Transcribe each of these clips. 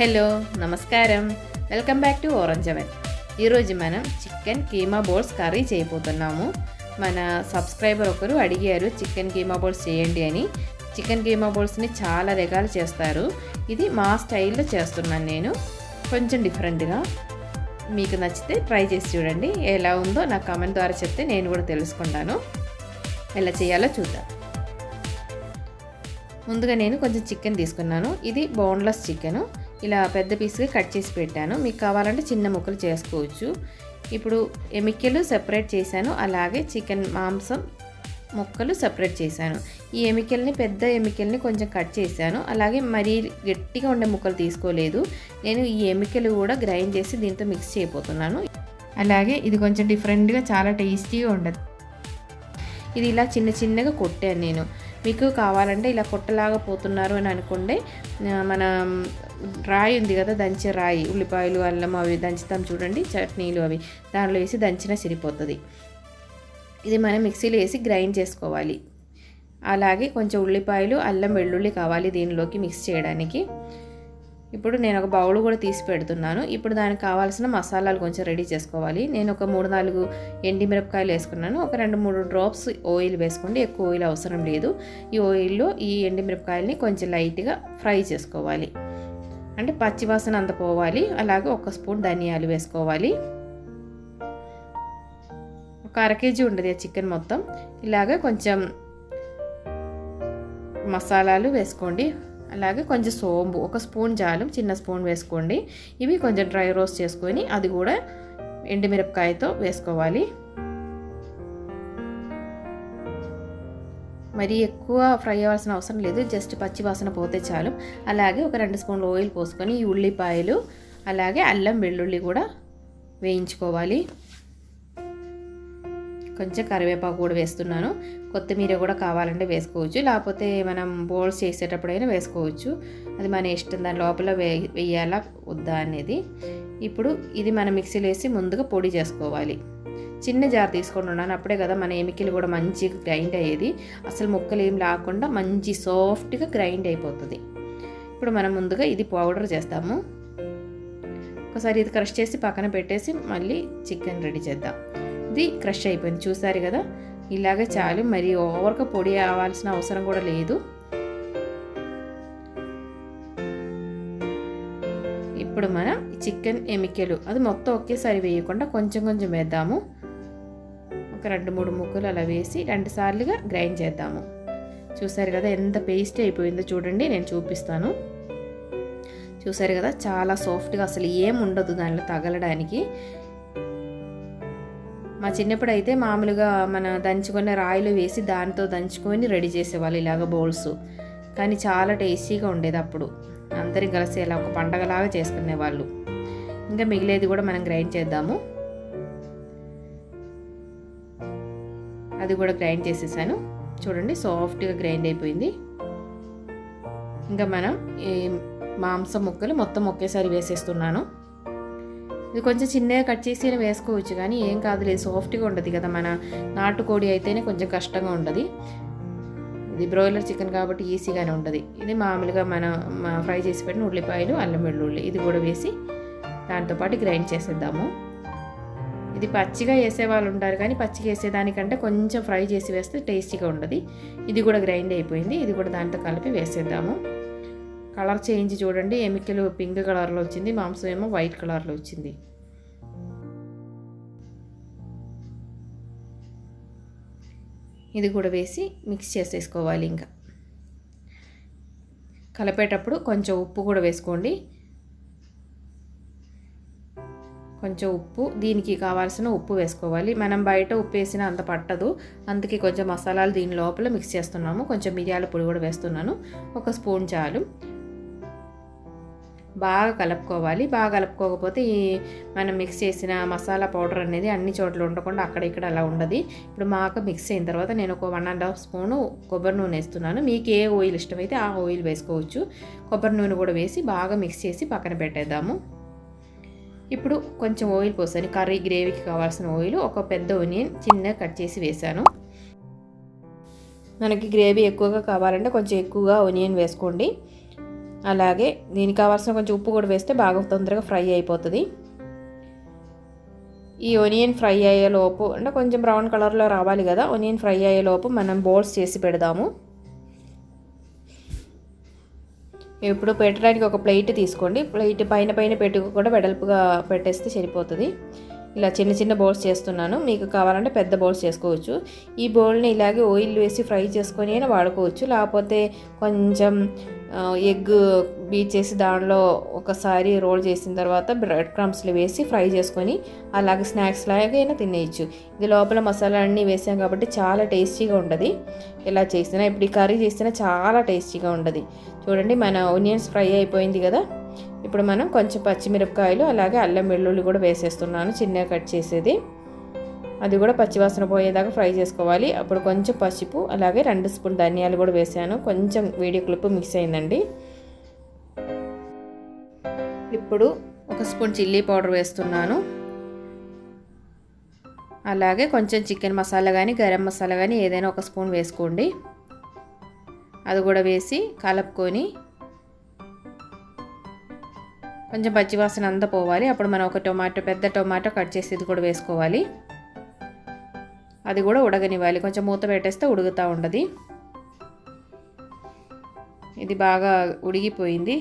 Hello నమస్కారం, welcome back to orange oven. ఈరోజు మనం చికెన్ కీమా బోల్స్ కర్రీ చేయబోతున్నాము. మన సబ్స్క్రైబర్ ఒకరు అడిగారు చికెన్ కీమా బోల్స్ చేయండి అని. చికెన్ కీమా బోల్స్ని చాలా రకాలు చేస్తారు. ఇది మా స్టైల్లో చేస్తున్నాను నేను, కొంచెం డిఫరెంట్గా. మీకు నచ్చితే ట్రై చేసి చూడండి. ఎలా ఉందో నాకు కామెంట్ ద్వారా చెప్తే నేను కూడా తెలుసుకుంటాను. ఎలా చేయాలో చూద్దాం. ముందుగా నేను కొంచెం చికెన్ తీసుకున్నాను. ఇది బోన్లెస్ చికెను. ఇలా పెద్ద పీస్గా కట్ చేసి పెట్టాను. మీకు కావాలంటే చిన్న ముక్కలు చేసుకోవచ్చు. ఇప్పుడు ఎమికలు సెపరేట్ చేశాను, అలాగే చికెన్ మాంసం ముక్కలు సెపరేట్ చేశాను. ఈ ఎమికల్ని పెద్ద ఎమికల్ని కొంచెం కట్ చేశాను, అలాగే మరీ గట్టిగా ఉండే ముక్కలు తీసుకోలేదు. నేను ఈ ఎమికలు కూడా గ్రైండ్ చేసి దీంతో మిక్స్ చేయబోతున్నాను. అలాగే ఇది కొంచెం డిఫరెంట్గా చాలా టేస్టీగా ఉండదు. ఇది ఇలా చిన్న చిన్నగా కొట్టాను నేను. మీకు కావాలంటే ఇలా కొట్టలాగా పోతున్నారు అని అనుకోండి, మన రాయి ఉంది కదా, దంచే రాయి, ఉల్లిపాయలు అల్లం అవి దంచుతాం చూడండి, చట్నీలు అవి, దానిలో వేసి దంచినా సరిపోతుంది. ఇది మనం మిక్సీలో వేసి గ్రైండ్ చేసుకోవాలి. అలాగే కొంచెం ఉల్లిపాయలు అల్లం వెల్లుల్లి కావాలి దీనిలోకి మిక్స్ చేయడానికి. ఇప్పుడు నేను ఒక బౌల్ కూడా తీసి పెడుతున్నాను. ఇప్పుడు దానికి కావాల్సిన మసాలాలు కొంచెం రెడీ చేసుకోవాలి. నేను ఒక 3-4 ఎండిమిరపకాయలు వేసుకున్నాను. ఒక 2-3 డ్రాప్స్ ఆయిల్ వేసుకోండి, ఎక్కువ ఆయిల్ అవసరం లేదు. ఈ ఆయిల్లో ఈ ఎండిమిరపకాయలని కొంచెం లైట్గా ఫ్రై చేసుకోవాలి, అంటే పచ్చివాసన అంత పోవాలి. అలాగే 1 స్పూన్ ధనియాలు వేసుకోవాలి. ఒక 1/2 కేజీ ఉండదు చికెన్ మొత్తం. ఇలాగ కొంచెం మసాలాలు వేసుకోండి. అలాగే కొంచెం సోంపు 1 స్పూన్ చాలు, చిన్న స్పూన్ వేసుకోండి. ఇవి కొంచెం డ్రై రోస్ట్ చేసుకొని అది కూడా ఎండుమిరపకాయతో వేసుకోవాలి. మరి ఎక్కువ ఫ్రై అవ్వాల్సిన అవసరం లేదు, జస్ట్ పచ్చి వాసన పోతే చాలు. అలాగే ఒక 2 స్పూన్లు ఆయిల్ పోసుకొని ఈ ఉల్లిపాయలు అలాగే అల్లం వెల్లుల్లి కూడా వేయించుకోవాలి. కొంచెం కరివేపాకు కూడా వేస్తున్నాను. కొత్తిమీర కూడా కావాలంటే వేసుకోవచ్చు, లేకపోతే మనం బోల్స్ చేసేటప్పుడైనా వేసుకోవచ్చు. అది మన ఇష్టం, దాని లోపల వేయాలా వద్దా అనేది. ఇప్పుడు ఇది మనం మిక్సీలో వేసి ముందుగా పొడి చేసుకోవాలి. చిన్న జార్ తీసుకొని ఉన్నాను, అప్పుడే కదా మన ఎమికలు కూడా మంచిగా గ్రైండ్ అయ్యేది. అసలు ముక్కలు ఏం లేకుండా మంచి సాఫ్ట్గా గ్రైండ్ అయిపోతుంది. ఇప్పుడు మనం ముందుగా ఇది పౌడర్ చేస్తాము. ఒకసారి ఇది క్రష్ చేసి పక్కన పెట్టేసి మళ్ళీ చికెన్ రెడీ చేద్దాం. ఇది క్రష్ అయిపోయింది, చూసారు కదా, ఇలాగే చాలు. మరి ఓవర్గా పొడి అవ్వాల్సిన అవసరం కూడా లేదు. ఇప్పుడు మనం చికెన్ ఎమికలు అది మొత్తం ఒకేసారి వేయకుండా కొంచెం కొంచెం వేద్దాము. ఒక 2-3 ముక్కలు అలా వేసి 2 సార్లుగా గ్రైండ్ చేద్దాము. చూసారు కదా ఎంత పేస్ట్ అయిపోయిందో, చూడండి నేను చూపిస్తాను. చూసారు కదా, చాలా సాఫ్ట్గా, అసలు ఏం ఉండదు దానిలో తగలడానికి. మా చిన్నప్పుడు అయితే మామూలుగా మన దంచుకునే రాయిలో వేసి దాంతో దంచుకొని రెడీ చేసేవాళ్ళు ఇలాగ బౌల్స్. కానీ చాలా టేస్టీగా ఉండేది అప్పుడు. అందరికి కలిసి ఇలా ఒక పండగలాగా చేసుకునేవాళ్ళు. ఇంకా మిగిలేది కూడా మనం గ్రైండ్ చేద్దాము. అది కూడా గ్రైండ్ చేసేసాను, చూడండి సాఫ్ట్గా గ్రైండ్ అయిపోయింది. ఇంకా మనం ఈ మాంసం ముక్కలు మొత్తం ఒకేసారి వేసేస్తున్నాను. ఇది కొంచెం చిన్నగా కట్ చేసి వేసుకోవచ్చు, కానీ ఏం కాదులేదు, సాఫ్ట్గా ఉండదు కదా. మన నాటుకోడి అయితేనే కొంచెం కష్టంగా ఉండదు. ఇది బ్రాయిలర్ చికెన్ కాబట్టి ఈజీగానే ఉంటుంది. ఇది మామూలుగా మనం ఫ్రై చేసి పెట్టిన ఉల్లిపాయలు అల్లం వెల్లుల్లి ఇది కూడా వేసి దాంతోపాటు గ్రైండ్ చేసేద్దాము. ఇది పచ్చిగా వేసే వాళ్ళు ఉంటారు, కానీ పచ్చిగా వేసేదానికంటే కొంచెం ఫ్రై చేసి వేస్తే టేస్టీగా ఉండదు. ఇది కూడా గ్రైండ్ అయిపోయింది. ఇది కూడా దాంతో కలిపి వేసేద్దాము. కలర్ చేంజ్ చూడండి, ఎమికలు పింక్ కలర్లో వచ్చింది, మాంసం ఏమో వైట్ కలర్లో వచ్చింది. ఇది కూడా వేసి మిక్స్ చేసేసుకోవాలి. ఇంకా కలిపేటప్పుడు కొంచెం ఉప్పు కూడా వేసుకోండి. కొంచెం ఉప్పు, దీనికి కావాల్సిన ఉప్పు వేసుకోవాలి. మనం బయట ఉప్పు వేసినా అంత పట్టదు, అందుకే కొంచెం మసాలాలు దీని లోపల మిక్స్ చేస్తున్నాము. కొంచెం మిరియాల పొడి కూడా వేస్తున్నాను, 1 స్పూన్ చాలు. బాగా కలుపుకోవాలి. బాగా కలుపుకోకపోతే ఈ మనం మిక్స్ చేసిన మసాలా పౌడర్ అనేది అన్ని చోట్ల ఉండకుండా అక్కడ ఇక్కడ అలా ఉండదు. ఇప్పుడు బాగా మిక్స్ అయిన తర్వాత నేను ఒక 1.5 స్పూను కొబ్బరి నూనె వేస్తున్నాను. మీకు ఏ ఆయిల్ ఇష్టమైతే ఆ ఆయిల్ వేసుకోవచ్చు. కొబ్బరి నూనె కూడా వేసి బాగా మిక్స్ చేసి పక్కన పెట్టేద్దాము. ఇప్పుడు కొంచెం ఆయిల్ పోసాను, కర్రీ గ్రేవీకి కావాల్సిన ఆయిల్. ఒక పెద్ద ఆనియన్ చిన్నగా కట్ చేసి వేసాను. మనకి గ్రేవీ ఎక్కువగా కావాలంటే కొంచెం ఎక్కువగా ఆనియన్ వేసుకోండి. అలాగే దీనికి కావాల్సిన కొంచెం ఉప్పు కూడా వేస్తే బాగా తొందరగా ఫ్రై అయిపోతుంది. ఈ ఆనియన్ ఫ్రై అయ్యేలోపు అంటే కొంచెం బ్రౌన్ కలర్లో రావాలి కదా, ఆనియన్ ఫ్రై అయ్యేలోపు మనం బోల్స్ చేసి పెడదాము. ఇప్పుడు పెట్టడానికి ఒక ప్లేట్ తీసుకోండి. ప్లేట్ పైన పెట్టి కూడా వెడల్పుగా పెట్టేస్తే సరిపోతుంది. ఇలా చిన్న చిన్న బౌల్స్ చేస్తున్నాను. మీకు కావాలంటే పెద్ద బౌల్స్ చేసుకోవచ్చు. ఈ బౌల్ని ఇలాగే ఆయిల్ వేసి ఫ్రై చేసుకొని అయినా వాడుకోవచ్చు. లేకపోతే కొంచెం ఎగ్ బీట్ చేసి దానిలో ఒకసారి రోల్ చేసిన తర్వాత బ్రెడ్ క్రమ్స్లు వేసి ఫ్రై చేసుకొని అలాగే స్నాక్స్ లాగైనా తినేయచ్చు. ఇది లోపల మసాలా అన్నీ వేసాం కాబట్టి చాలా టేస్టీగా ఉంటుంది. ఇలా చేసినా ఇప్పుడు ఈ కర్రీ చేసినా చాలా టేస్టీగా ఉంటుంది. చూడండి మన ఆనియన్స్ ఫ్రై అయిపోయింది కదా. ఇప్పుడు మనం కొంచెం పచ్చిమిరపకాయలు అలాగే అల్లం వెల్లుల్లి కూడా వేసేస్తున్నాను, చిన్నగా కట్ చేసేది. అది కూడా పచ్చివాసన పోయేదాకా ఫ్రై చేసుకోవాలి. అప్పుడు కొంచెం పసుపు అలాగే 2 స్పూన్ ధనియాలు కూడా వేసాను. కొంచెం వీడియో క్లిప్ మిక్స్ అయిందండి. ఇప్పుడు 1 స్పూన్ చిల్లీ పౌడర్ వేస్తున్నాను. అలాగే కొంచెం చికెన్ మసాలా కానీ గరం మసాలా కానీ ఏదైనా 1 స్పూన్ వేసుకోండి. అది కూడా వేసి కలుపుకొని కొంచెం పచ్చివాసన అంతా పోవాలి. అప్పుడు మనం ఒక పెద్ద టొమాటో కట్ చేసి ఇది కూడా వేసుకోవాలి. అది కూడా ఉడకనివ్వాలి. కొంచెం మూత పెట్టేస్తే ఉడుకుతూ ఉంటుంది. ఇది బాగా ఉడికిపోయింది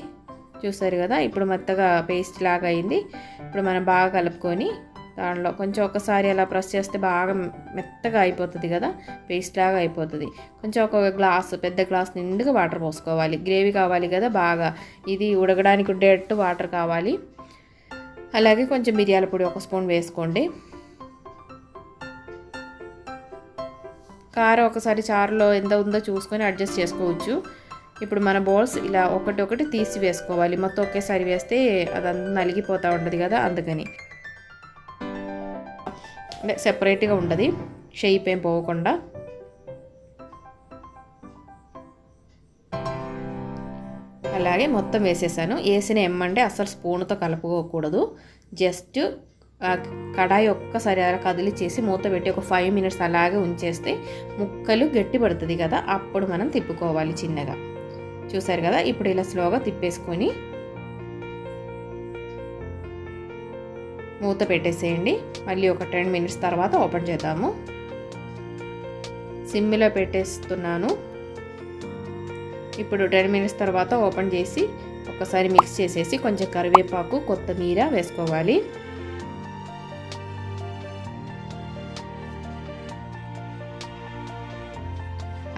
చూసారు కదా. ఇప్పుడు మెత్తగా పేస్ట్ లాగా అయింది. ఇప్పుడు మనం బాగా కలుపుకొని దానిలో కొంచెం ఒకసారి అలా ప్రెస్ చేస్తే బాగా మెత్తగా అయిపోతుంది కదా, పేస్ట్ లాగా అయిపోతుంది. కొంచెం ఒక పెద్ద గ్లాస్ నిండుగా వాటర్ పోసుకోవాలి. గ్రేవీ కావాలి కదా బాగా, ఇది ఉడకడానికి ఉండేటట్టు వాటర్ కావాలి. అలాగే కొంచెం మిరియాల పొడి 1 స్పూన్ వేసుకోండి. కారం ఒకసారి చారులో ఎంత ఉందో చూసుకొని అడ్జస్ట్ చేసుకోవచ్చు. ఇప్పుడు మన బౌల్స్ ఇలా ఒకటి తీసి వేసుకోవాలి. మొత్తం ఒకేసారి వేస్తే అదంతా నలిగిపోతూ ఉంటుంది కదా, అందుకని అంటే సెపరేట్గా ఉండదు, షేప్ ఏం పోకుండా. అలాగే మొత్తం వేసేసాను. వేసిన ఎమ్మంటే అసలు స్పూన్తో కలుపుకోకూడదు. జస్ట్ కడాయి ఒక్కసారి అలా కదిలిచ్చేసి మూత పెట్టి ఒక 5 మినిట్స్ అలాగే ఉంచేస్తే ముక్కలు గట్టి పడుతుంది కదా, అప్పుడు మనం తిప్పుకోవాలి చిన్నగా. చూసారు కదా. ఇప్పుడు ఇలా స్లోగా తిప్పేసుకొని మూత పెట్టేసేయండి. మళ్ళీ ఒక 10 మినిట్స్ తర్వాత ఓపెన్ చేద్దాము. సిమ్లో పెట్టేస్తున్నాను. ఇప్పుడు 10 మినిట్స్ తర్వాత ఓపెన్ చేసి ఒకసారి మిక్స్ చేసేసి కొంచెం కరివేపాకు కొత్తిమీర వేసుకోవాలి.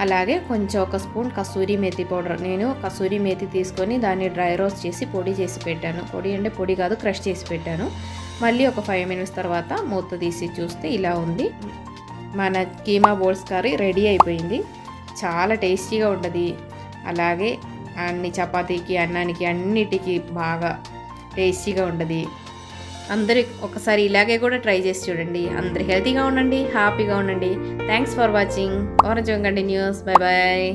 అలాగే కొంచెం 1 స్పూన్ కసూరి మేతి పౌడర్. నేను కసూరి మేతి తీసుకొని దాన్ని డ్రై రోస్ట్ చేసి పొడి చేసి పెట్టాను. పొడి అంటే పొడి కాదు, క్రష్ చేసి పెట్టాను. మళ్ళీ ఒక 5 మినిట్స్ తర్వాత మూత తీసి చూస్తే ఇలా ఉంది. మన కీమా బోల్స్ కర్రీ రెడీ అయిపోయింది. చాలా టేస్టీగా ఉంటుంది. అలాగే అన్ని చపాతీకి అన్నానికి అన్నిటికీ బాగా టేస్టీగా ఉంటుంది. అందరూ ఒకసారి ఇలాగే కూడా ట్రై చేసి చూడండి. అందరూ హెల్తీగా ఉండండి, హ్యాపీగా ఉండండి. Thanks for watching. Orange continues. Bye bye.